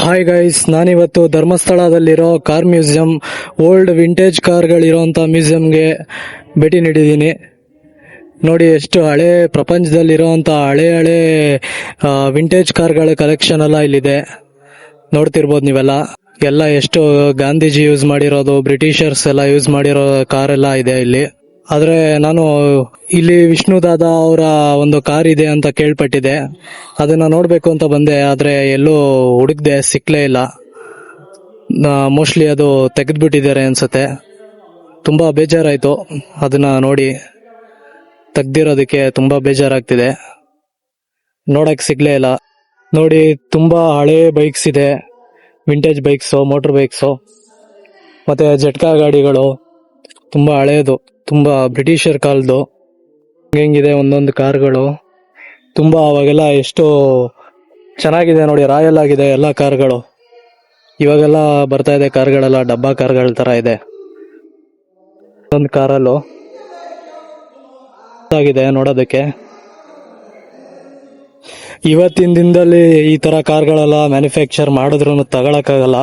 Hi guys, ನಾನಿವತ್ತು ಧರ್ಮಸ್ಥಳದಲ್ಲಿರೋ car museum, old vintage ಕಾರ್ಗಳಿರೋಂಥ ಮ್ಯೂಸಿಯಂಗೆ ಭೇಟಿ ನೀಡಿದ್ದೀನಿ. ನೋಡಿ, ಎಷ್ಟು ಹಳೆ ಪ್ರಪಂಚದಲ್ಲಿರೋಂಥ ಹಳೆ ವಿಂಟೇಜ್ ಕಾರ್ಗಳ ಕಲೆಕ್ಷನ್ ಎಲ್ಲ ಇಲ್ಲಿದೆ. ನೋಡ್ತಿರ್ಬೋದು ನೀವೆಲ್ಲ. ಎಲ್ಲ ಎಷ್ಟು ಗಾಂಧೀಜಿ ಯೂಸ್ ಮಾಡಿರೋದು, ಬ್ರಿಟಿಷರ್ಸ್ ಎಲ್ಲ ಯೂಸ್ ಮಾಡಿರೋ ಕಾರೆಲ್ಲ ಇದೆ ಇಲ್ಲಿ. ಆದರೆ ನಾನು ಇಲ್ಲಿ ವಿಷ್ಣು ದಾದಾ ಅವರ ಒಂದು ಕಾರ್ ಇದೆ ಅಂತ ಕೇಳ್ಪಟ್ಟಿದ್ದೆ. ಅದನ್ನ ನೋಡಬೇಕು ಅಂತ ಬಂದೆ, ಆದರೆ ಎಲ್ಲೂ ಹುಡುಕ್ದೆ, ಸಿಕ್ಕಲೇ ಇಲ್ಲ. ಮೋಸ್ಟ್ಲಿ ಅದು ತೆಗೆದ್ಬಿಟ್ಟಿದ್ದಾರೆ ಅನ್ಸುತ್ತೆ. ತುಂಬ ಬೇಜಾರಾಯಿತು ಅದನ್ನ ನೋಡಿ. ತೆಗ್ದಿರೋದಕ್ಕೆ ತುಂಬ ಬೇಜಾರಾಗ್ತಿದೆ, ನೋಡಕ್ಕೆ ಸಿಗ್ಲೇ ಇಲ್ಲ. ನೋಡಿ, ತುಂಬ ಹಳೆ ಬೈಕ್ಸ್ ಇದೆ, ವಿಂಟೇಜ್ ಬೈಕ್ಸು, ಮೋಟರ್ ಬೈಕ್ಸು, ಮತ್ತು ಜಟ್ಕಾ ಗಾಡಿಗಳು. ತುಂಬ ಹಳೇದು, ತುಂಬ ಬ್ರಿಟಿಷರ್ ಕಾಲದ್ದು. ಹೆಂಗಿದೆ ಒಂದೊಂದು ಕಾರ್ಗಳು, ತುಂಬ ಅವಾಗೆಲ್ಲ ಎಷ್ಟು ಚೆನ್ನಾಗಿದೆ ನೋಡಿ, ರಾಯಲ್ ಆಗಿದೆ ಎಲ್ಲ ಕಾರ್ಗಳು. ಇವಾಗೆಲ್ಲ ಬರ್ತಾ ಇದೆ ಕಾರ್ಗಳೆಲ್ಲ ಡಬ್ಬಾ ಕಾರ್ಗಳ ಥರ ಇದೆ. ಒಂದು ಕಾರಲ್ಲೂ ಆಗಿದೆ ನೋಡೋದಕ್ಕೆ. ಇವತ್ತಿನ ದಿನದಲ್ಲಿ ಈ ಥರ ಕಾರ್ಗಳೆಲ್ಲ ಮ್ಯಾನುಫ್ಯಾಕ್ಚರ್ ಮಾಡಿದ್ರು ತಗೊಳಕ್ಕಾಗಲ್ಲ,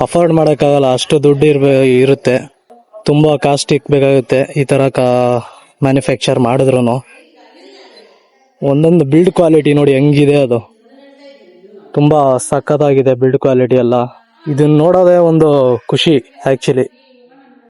ಅಫೋರ್ಡ್ ಮಾಡೋಕ್ಕಾಗಲ್ಲ, ಅಷ್ಟು ದುಡ್ಡು ಇರುತ್ತೆ. ತುಂಬ ಕಾಸ್ಟ್ ಇಕ್ಬೇಕಾಗುತ್ತೆ ಈ ಥರ ಮ್ಯಾನುಫ್ಯಾಕ್ಚರ್ ಮಾಡಿದ್ರು. ಒಂದೊಂದು ಬಿಲ್ಡ್ ಕ್ವಾಲಿಟಿ ನೋಡಿ ಹೆಂಗಿದೆ, ಅದು ತುಂಬ ಸಖತ್ತಾಗಿದೆ ಬಿಲ್ಡ್ ಕ್ವಾಲಿಟಿ ಎಲ್ಲ. ಇದನ್ನ ನೋಡೋದೇ ಒಂದು ಖುಷಿ ಆ್ಯಕ್ಚುಲಿ.